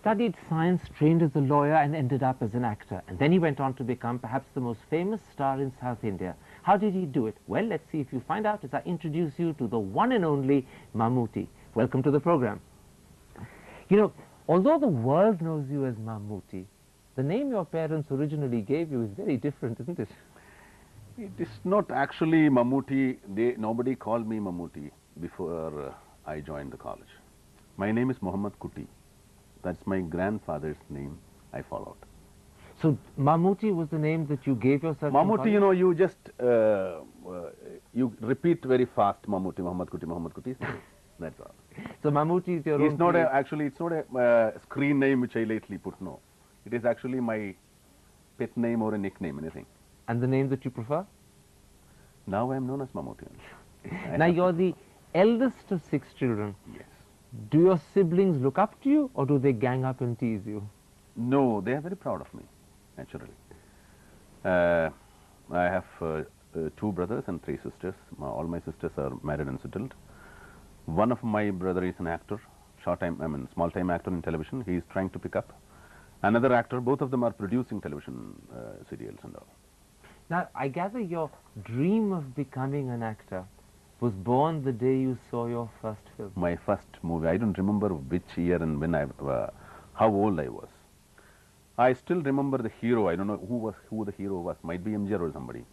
studied science, trained as a lawyer, and ended up as an actor. And then he went on to become perhaps the most famous star in South India. How did he do it? Well, let's see if you find out as I introduce you to the one and only Mammooty. Welcome to the program. You know, although the world knows you as Mammooty, the name your parents originally gave you is very different, isn't it? It is not actually Mammooty. Nobody called me Mammooty before I joined the college. My name is Muhammad Kutty. That's my grandfather's name I followed. So Mammooty was the name that you gave yourself? Mammooty, you know, you just you repeat very fast. Mammooty, Muhammad Kutty. That's all. So Mammooty is your own. It's not actually. It's not a screen name which I lately put. No, it is actually my pet name or a nickname, anything. And the name that you prefer? Now I am known as Mammooty. Now you're the eldest of 6 children. Yes. Do your siblings look up to you, or do they gang up and tease you? No, they are very proud of me, naturally. I have 2 brothers and 3 sisters. All my sisters are married and settled. One of my brother is an actor, small-time actor in television. He is trying to pick up. Another actor, both of them are producing television serials and all. Now, I gather your dream of becoming an actor was born the day you saw your first film. My first movie, I don't remember which year and when how old I was. I still remember the hero. I don't know who the hero was. Might be MGR or somebody.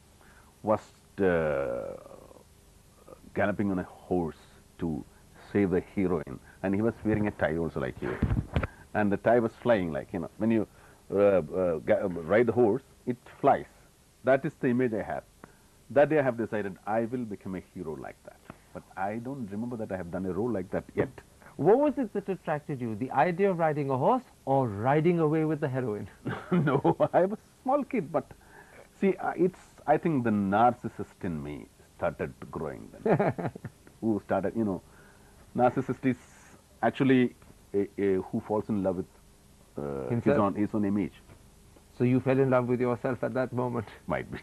Was galloping on a horse to save the heroine, and he was wearing a tie also like you. And the tie was flying, like, you know, when you ride the horse, it flies. That is the image I have. That day I have decided I will become a hero like that. But I don't remember that I have done a role like that yet. What was it that attracted you? The idea of riding a horse or riding away with the heroine? No, I was a small kid, but see, I think the narcissist in me started growing then. Who started, you know, narcissist is actually who falls in love with his own image. So you fell in love with yourself at that moment? Might be.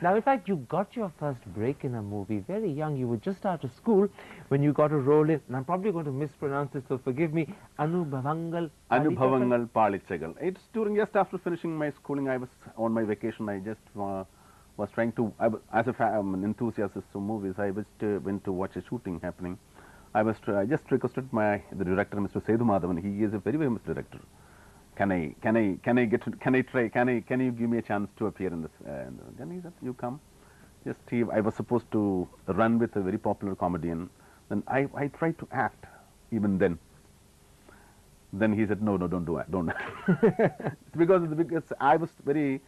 Now, in fact, you got your first break in a movie very young. You were just out of school when you got a role in, and I'm probably going to mispronounce this, so forgive me, Anubhavangal Palichagal. It's just after finishing my schooling. I was on my vacation. I just was trying to, as an enthusiast of movies, I went to watch a shooting happening. I just requested the director, Mr. Sethu Madhavan. He is a very famous director. Can you give me a chance to appear in this? Then he said, you come. I was supposed to run with a very popular comedian. Then I tried to act even then. Then he said, no, don't do it, don't. because I was very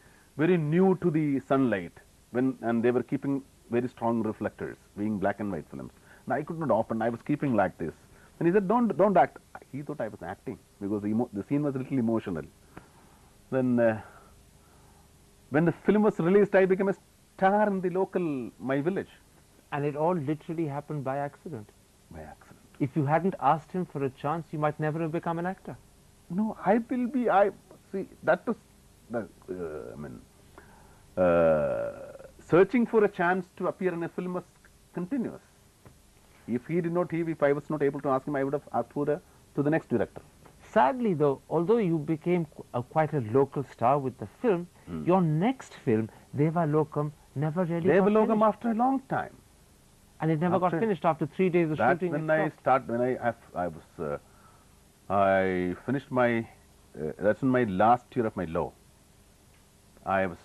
new to the sunlight and they were keeping very strong reflectors, being black and white films. And I could not open. I was keeping like this. And he said, don't act. He thought I was acting because the scene was a little emotional. Then when the film was released, I became a star in my village. And it all literally happened by accident? By accident. If you hadn't asked him for a chance, you might never have become an actor. No, see, that was, searching for a chance to appear in a film was continuous. If I was not able to ask him, I would have asked to the next director. Sadly, though, although you became quite a local star with the film, your next film, Deva Lokam, never really Deva Lokam after a long time. And it never got finished after 3 days of shooting. I finished my, that's in my last year of my law. I was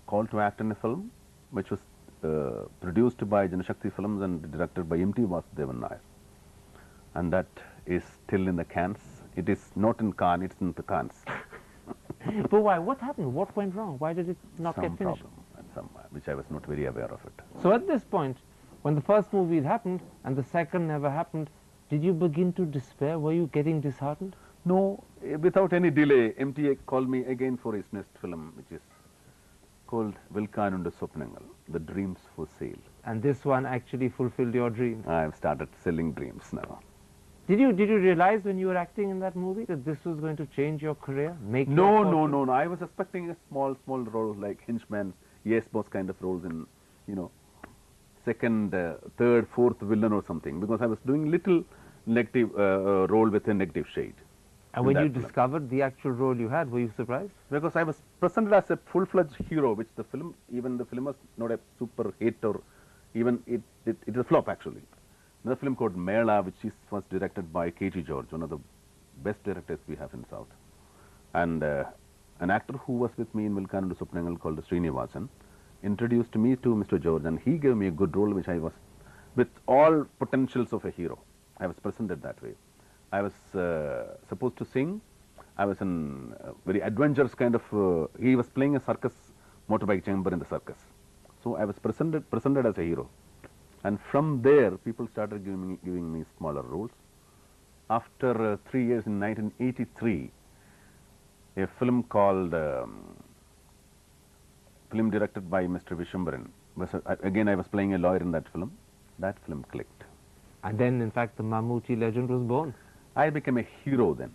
called to act in a film, which was produced by Janashakti Films and directed by M.T. Vasudevan Nair. And that is still in the cans. It is not in Cannes, it's in the cans. But why? What happened? What went wrong? Why did it not get finished? Some problem, which I was not very aware of it. So at this point, when the first movie happened and the second never happened, did you begin to despair? Were you getting disheartened? No, without any delay, MTA called me again for his next film, which is called Vilkanunda Sopnangal, The Dreams for Sale. And this one actually fulfilled your dreams? I have started selling dreams now. Did you realize when you were acting in that movie that this was going to change your career? No. I was expecting a small role like henchman, yes boss kind of roles in, you know, second, third, fourth villain or something, because I was doing little negative role with a negative shade. And when you discovered the actual role you had, were you surprised? Because I was presented as a full-fledged hero, which the film, even the film was not a super hit, or even it is a flop actually. Another film called Mela, which was directed by K.T. George, one of the best directors we have in South. And an actor who was with me in Vilkanadu Supnangal called Srinivasan introduced me to Mr. George, and he gave me a good role, which I was, with all potentials of a hero. I was presented that way. I was supposed to sing. I was in very adventurous kind of, he was playing a circus motorbike chamber in the circus. So I was presented as a hero. And from there, people started giving me smaller roles. After 3 years, in 1983, a film called, film directed by Mr. Vishwambaran. Again, I was playing a lawyer in that film. That film clicked. And then, in fact, the Mammooty legend was born. I became a hero then.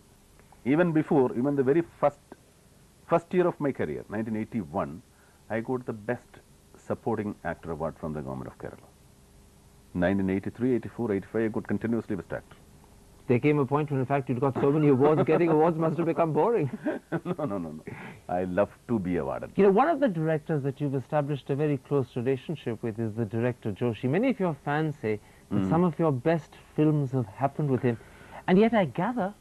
Even before, even the very first year of my career, 1981, I got the Best Supporting Actor Award from the Government of Kerala. 1983, 84, 85, I got continuously Best Actor. There came a point when, in fact, you got so many awards, getting awards must have become boring. No. I love to be awarded. You know, one of the directors that you've established a very close relationship with is the director Joshi. Many of your fans say that some of your best films have happened with him. And yet I gather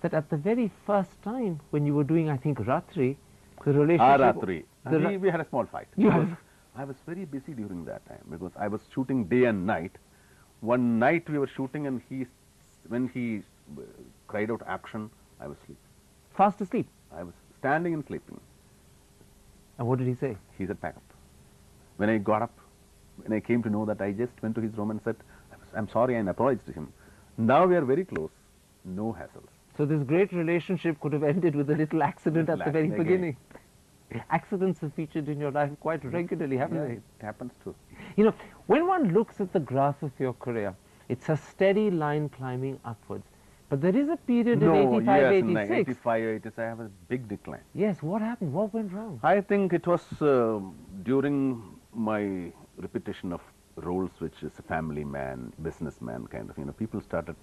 that at the very first time when you were doing, I think, Ratri, the relationship... Ratri. We had a small fight. I was very busy during that time because I was shooting day and night. One night we were shooting, and when he cried out action, I was asleep. Fast asleep? I was standing and sleeping. And what did he say? He said, pack up. When I got up, when I came to know that, I just went to his room and said, I'm sorry, and apologized to him. Now we are very close. No hassles. So this great relationship could have ended with a little accident at the very beginning. Accidents have featured in your life quite regularly, haven't they? It happens too. You know, when one looks at the graph of your career, it's a steady line climbing upwards. But there is a period in 85, 86. In 85, 86, I have a big decline. Yes, what happened? What went wrong? I think it was during my repetition of roles, which is a family man, businessman kind of, people started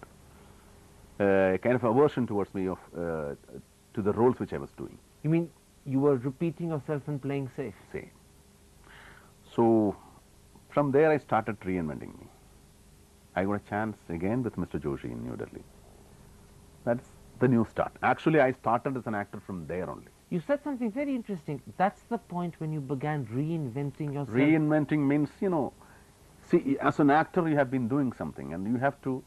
a kind of aversion towards me to the roles which I was doing. You mean you were repeating yourself and playing safe? Safe. So from there I started reinventing me. I got a chance again with Mr. Joshi in New Delhi. That's the new start. Actually, I started as an actor from there only. You said something very interesting. That's the point when you began reinventing yourself. Reinventing means, see, as an actor you have been doing something, and you have to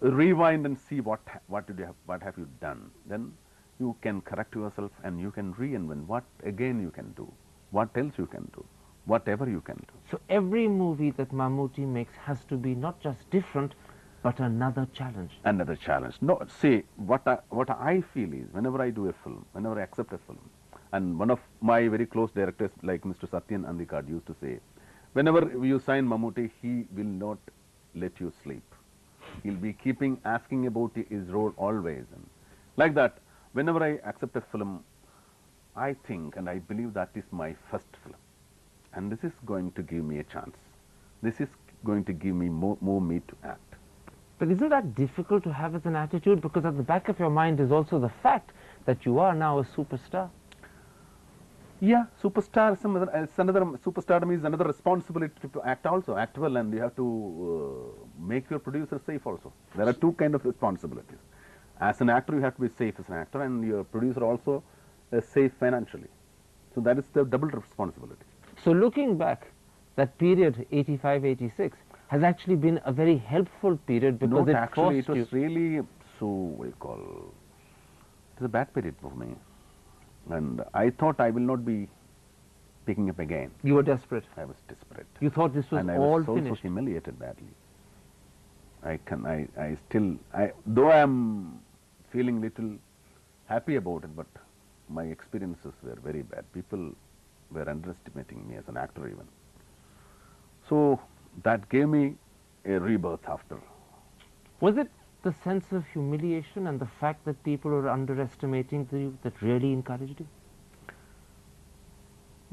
rewind and see what have you done. Then you can correct yourself and you can reinvent what again you can do, what else you can do, whatever you can do. So every movie that Mammooty makes has to be not just different, but another challenge. Another challenge. No, see, what I feel is, whenever I do a film, whenever I accept a film, and one of my very close directors, like Mr. Satyan Andikad, used to say, whenever you sign Mammooty, he will not let you sleep. He'll be asking about his role always. And like that, whenever I accept a film, I think and I believe that is my first film. And this is going to give me a chance. This is going to give me more meat to act. But isn't that difficult to have as an attitude? Because at the back of your mind is also the fact that you are now a superstar. Yeah, superstardom is another responsibility to act also, act well, and you have to make your producer safe also. There are two kinds of responsibilities. As an actor, you have to be safe as an actor, and your producer also safe financially. So that is the double responsibility. So looking back, that period, 85, 86, has actually been a very helpful period because it was really, so what you call, it was a bad period for me. And I thought I will not be picking up again. You were desperate. I was desperate. You thought this was all finished. And I was also humiliated badly. Though I am feeling little happy about it, but my experiences were very bad. People were underestimating me as an actor even. So that gave me a rebirth after. Was it the sense of humiliation and the fact that people were underestimating you that really encouraged you?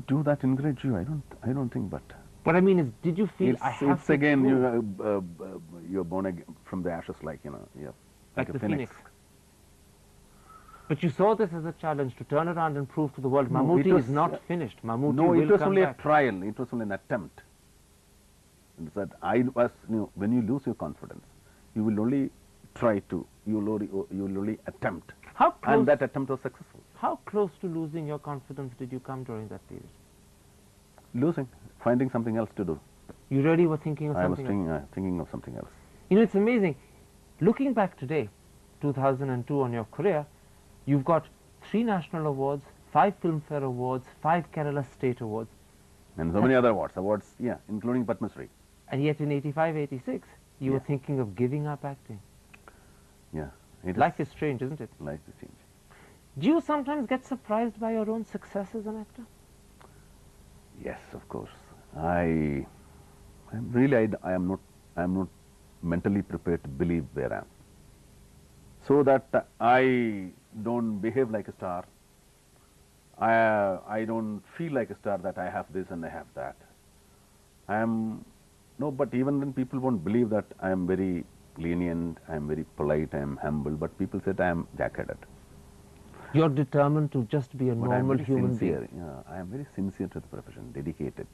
Do that encourage you? I don't think, but What I mean is, did you feel I have it's to again, prove, you're born again from the ashes, like, you know, yeah, like a the phoenix. But you saw this as a challenge to turn around and prove to the world, No, Mammooty it was, is not finished. Mammooty No, will it was come only back. a trial. It was only an attempt. It's that I was, you know, when you lose your confidence, you will only try to, you will only attempt. How close, And that attempt was successful. how close to losing your confidence did you come during that period? Losing, finding something else to do. You really were thinking of I was something else? thinking of something else. You know, it's amazing. Looking back today, 2002, on your career, you've got 3 national awards, 5 Filmfare Awards, 5 Kerala State Awards. And so many other awards, yeah, including Padma Shri. And yet in 85, 86, you were Yeah. thinking of giving up acting. Yeah. It Life is strange, isn't it? Life is changing. Do you sometimes get surprised by your own success as an actor? Yes, of course. I'm not mentally prepared to believe where I am. So that I don't behave like a star. I don't feel like a star that I have this and I have that. But even then people won't believe that I am very lenient, I am very polite, I am humble, but people said I am jack-headed. You're determined to just be a But I am normal very human sincere. being. Yeah, I am very sincere to the profession, dedicated.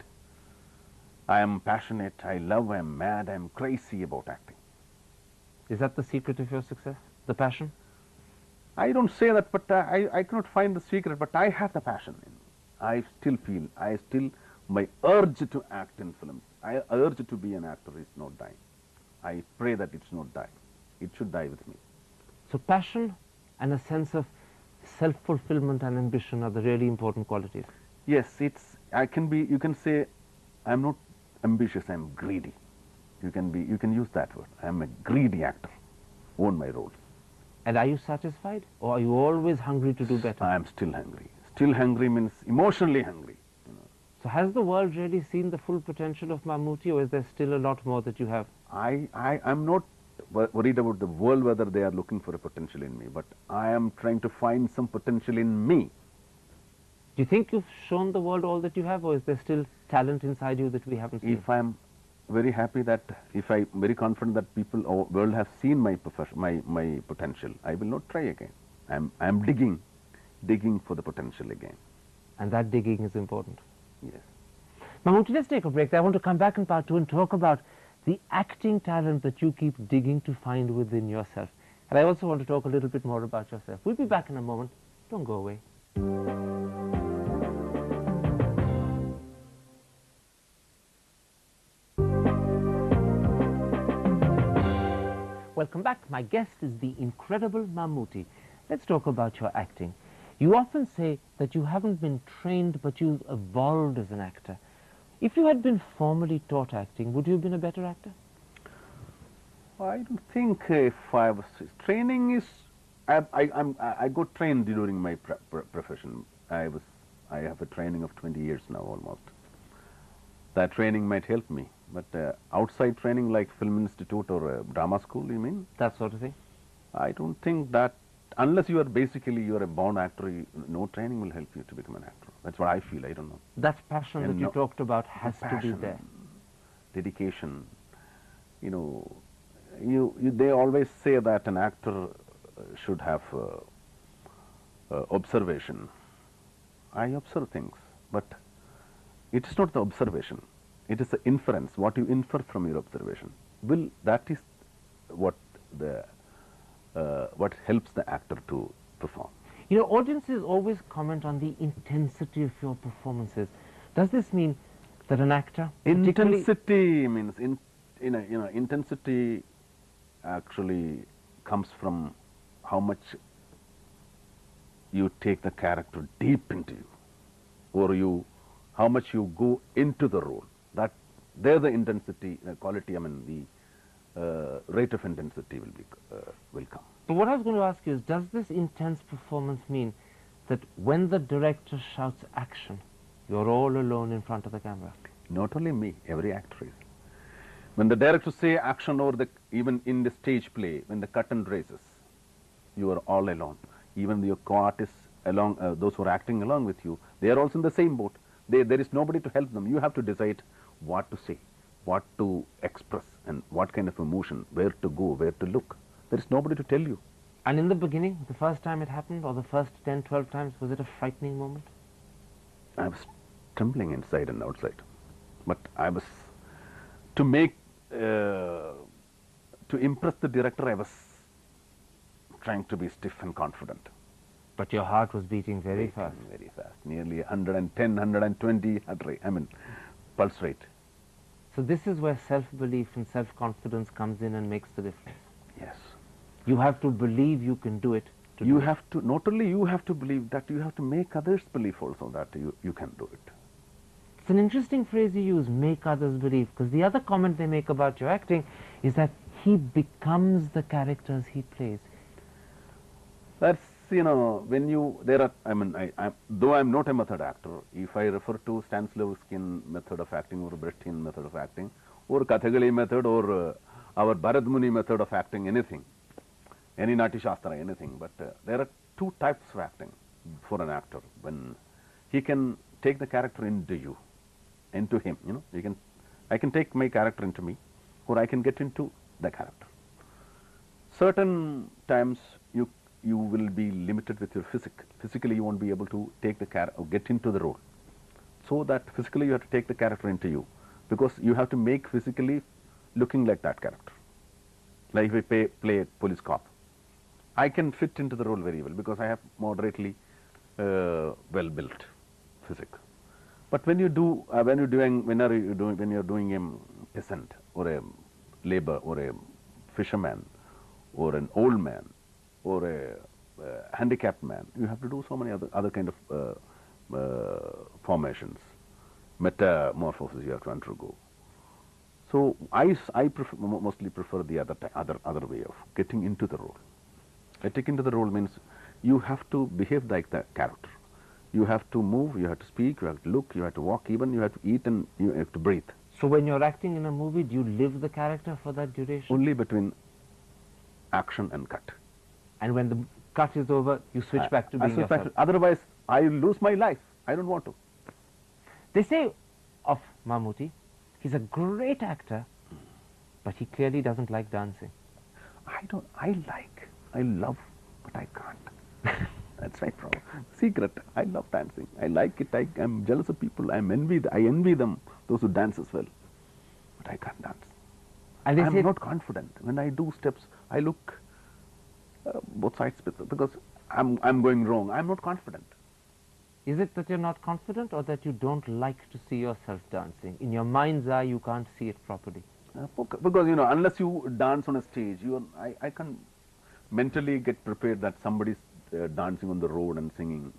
I am passionate, I love, I am mad, I am crazy about acting. Is that the secret of your success? The passion? I don't say that, but I cannot find the secret, but I have the passion in me. I still feel, my urge to act in films, I urge to be an actor is not dying. I pray that it's not dying. It should die with me. So passion and a sense of self-fulfillment and ambition are the really important qualities. Yes, you can say, I'm not ambitious, I'm greedy. You can use that word. I'm a greedy actor, own my roles. And are you satisfied, or are you always hungry to do better? I'm still hungry. Still hungry means emotionally hungry. You know. So has the world really seen the full potential of Mammooty, or is there still a lot more that you have? I'm not worried about the world whether they are looking for a potential in me, but I am trying to find some potential in me. Do you think you've shown the world all that you have, or is there still talent inside you that we haven't seen? If I'm very happy that, if I'm very confident that people or world have seen my potential, I will not try again. I'm digging for the potential again. And that digging is important. Yes. Mammooty, let's take a break. I want to come back in part 2 and talk about the acting talent that you keep digging to find within yourself. And I also want to talk a little bit more about yourself. We'll be back in a moment. Don't go away. Welcome back. My guest is the incredible Mammooty. Let's talk about your acting. You often say that you haven't been trained, but you've evolved as an actor. If you had been formally taught acting, would you have been a better actor? I don't think if I was training is I got trained during my profession. I have a training of 20 years now almost. That training might help me, but outside training like film institute or a drama school, you mean? That sort of thing? I don't think that, unless you are a born actor, no training will help you to become an actor. That's what I feel. I don't know. That passion that you talked about has to be there. Dedication. You know, they always say that an actor should have observation. I observe things, but it is not the observation. It is the inference, what you infer from your observation. That is what helps the actor to perform. You know, audiences always comment on the intensity of your performances. Does this mean that an actor Intensity means, intensity actually comes from how much you take the character deep into you, or how much you go into the role. That there the intensity, quality, the rate of intensity will come. But what I was going to ask you is, does this intense performance mean that when the director shouts action, you're all alone in front of the camera? Not only me, every actor is. When the director say action, or even in the stage play, when the curtain raises, you are all alone. Even your co-artists, those who are acting along with you, they are also in the same boat. There is nobody to help them. You have to decide what to say, what to express, and what kind of emotion, where to go, where to look. There is nobody to tell you. And in the beginning, the first time it happened, or the first 10, 12 times, was it a frightening moment? I was trembling inside and outside. But I was, to make, to impress the director, I was trying to be stiff and confident. But your heart was beating very fast. Very fast. Nearly 110, 120 heart rate, pulse rate. So this is where self-belief and self-confidence comes in and makes the difference. Yes. You have to believe you can do it. You have to, not only you have to believe, that you have to make others believe also that you can do it. It's an interesting phrase you use, make others believe, because the other comment they make about your acting is that he becomes the characters he plays. That's, you know, when you, there are, though I'm not a method actor, if I refer to Stanislavskian method of acting or Brechtian method of acting, or Kathakali method, or our Bharat Muni method of acting, anything, any Nati Shastra, anything, but there are two types of acting for an actor. When he can take the character into you, into him, you know, I can take my character into me, or I can get into the character. Certain times you will be limited with your physically you won't be able to take the character or get into the role. So that physically you have to take the character into you, because you have to make physically looking like that character. Like if I play a police cop, I can fit into the role very well because I have moderately well-built physique. But when you do, when you're doing a peasant or a labor or a fisherman or an old man or a handicapped man, you have to do so many other kind of formations, metamorphosis you have to undergo. So I mostly prefer the other way of getting into the role. Getting into the role means you have to behave like the character. You have to move, you have to speak, you have to look, you have to walk, even you have to eat, and you have to breathe. So when you're acting in a movie, do you live the character for that duration? Only between action and cut. And when the cut is over, you switch back to being yourself. Otherwise, I lose my life. I don't want to. They say of Mammooty, he's a great actor, but he clearly doesn't like dancing. I love, but I can't. That's my problem. Secret, I love dancing. I like it. I'm jealous of people. I envy them, those who dance as well. But I can't dance. And I'm not confident. When I do steps, I look both sides because I'm going wrong. I'm not confident. Is it that you're not confident, or that you don't like to see yourself dancing? In your mind's eye, you can't see it properly. Because, you know, unless you dance on a stage, I can't mentally get prepared that somebody's dancing on the road and singing.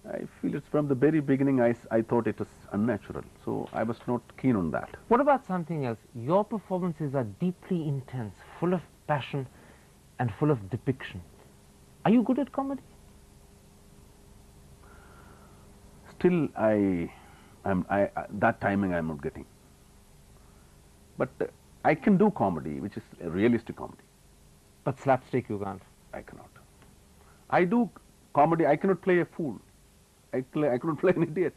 I feel it's from the very beginning I thought it was unnatural, so I was not keen on that. What about something else? Your performances are deeply intense, full of passion and full of depiction. Are you good at comedy? Still, that timing I'm not getting. But I can do comedy, which is a realistic comedy. But slapstick you can't? I cannot. I do comedy. I cannot play a fool. I cannot play an idiot.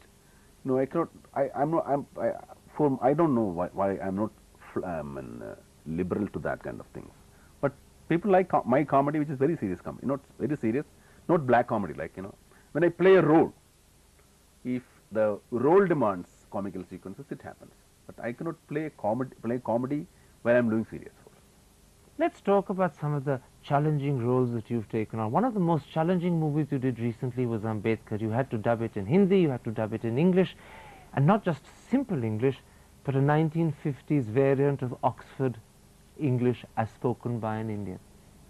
No, I cannot. I don't know why I'm not liberal to that kind of things. But people like my comedy, which is very serious comedy. Not very serious, not black comedy. Like, you know, when I play a role, if the role demands comical sequences, it happens. But I cannot play comedy when I'm doing serious roles. Let's talk about some of the challenging roles that you've taken on. One of the most challenging movies you did recently was Ambedkar. You had to dub it in Hindi, you had to dub it in English, and not just simple English, but a 1950s variant of Oxford English as spoken by an Indian.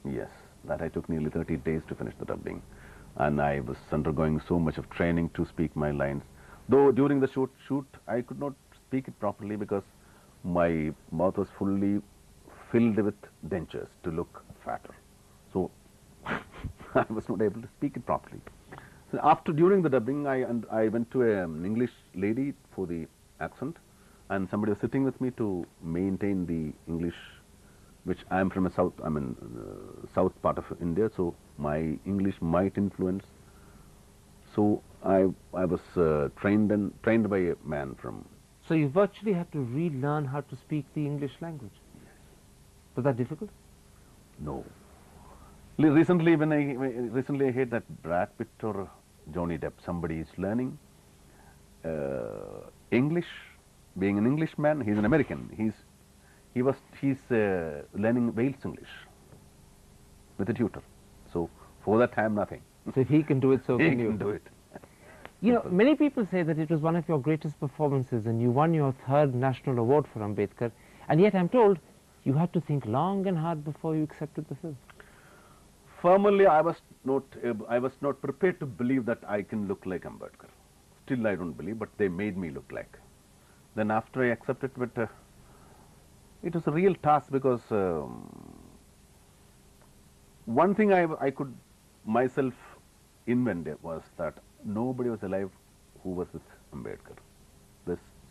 Yes, that I took nearly 30 days to finish the dubbing. And I was undergoing so much of training to speak my lines. Though during the shoot, I could not speak it properly because my mouth was fully filled with dentures to look fatter. So I was not able to speak it properly. So during the dubbing, I went to an English lady for the accent, and somebody was sitting with me to maintain the English, which I am from a south part of India, so my English might influence. So I was trained by a man from. So you virtually had to relearn how to speak the English language. Was that difficult? No. Recently, recently I heard that Brad Pitt or Johnny Depp, somebody is learning English, being an Englishman. He's an American. He's learning Wales English with a tutor. So for that time, nothing. So if he can do it, so He can you. can do it. You know, many people say that it was one of your greatest performances and you won your 3rd National Award for Ambedkar, and yet I'm told you had to think long and hard before you accepted the film. Formerly, I was not prepared to believe that I can look like Ambedkar. Still, I don't believe, but they made me look like. Then after I accepted it, it was a real task because one thing I could myself invent was that nobody was alive who was with Ambedkar.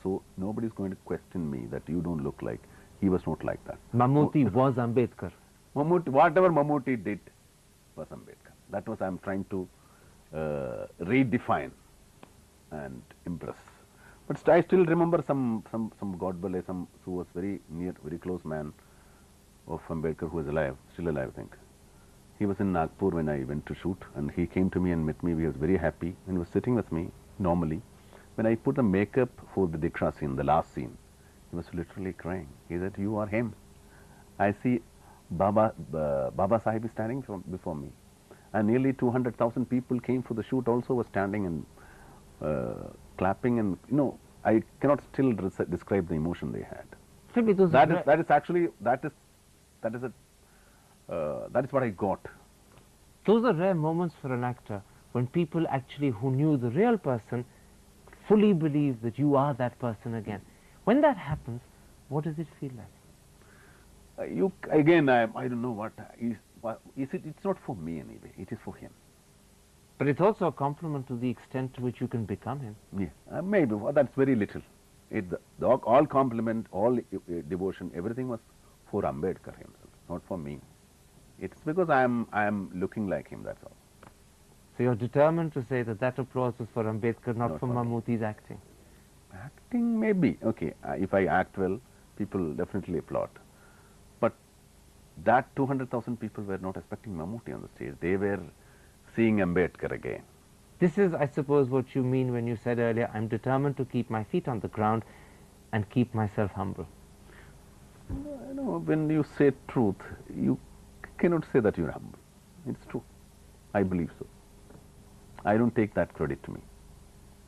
So nobody is going to question me that you don't look like. He was not like that. Mammooty was Ambedkar. Mammooty, whatever Mammooty did was Ambedkar. That was I'm trying to redefine and impress. But I still remember some Godbale, who was very close man of Ambedkar, who was alive, still alive, I think. He was in Nagpur when I went to shoot, and he came to me and met me. He was very happy and was sitting with me normally. When I put the makeup for the Diksha scene, the last scene, he was literally crying. He said, "You are him. I see Baba Sahib is standing before me." And nearly 200,000 people came for the shoot, also was standing and clapping, and I cannot still describe the emotion they had. That is what I got. Those are rare moments for an actor when people actually who knew the real person fully believe that you are that person again. When that happens, what does it feel like? I don't know what is it. It's not for me anyway. It is for him. But it's also a compliment to the extent to which you can become him. Yeah, maybe. Well, that's very little. All compliment, all devotion, everything was for Ambedkar himself, not for me. It's because I am looking like him. That's all. So you're determined to say that applause was for Ambedkar, not for Mammooty's acting. Acting, maybe. Okay, if I act well, people definitely applaud. But that 200,000 people were not expecting Mammooty on the stage. They were seeing Ambedkar again. This is, I suppose, what you mean when you said earlier, I'm determined to keep my feet on the ground and keep myself humble. When you say truth, you cannot say that you're humble. It's true. I believe so. I don't take that credit to me.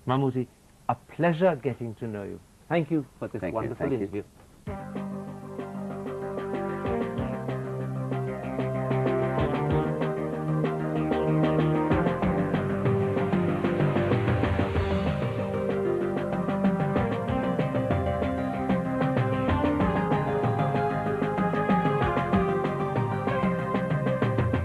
Mammooty, a pleasure getting to know you. Thank you for this wonderful interview.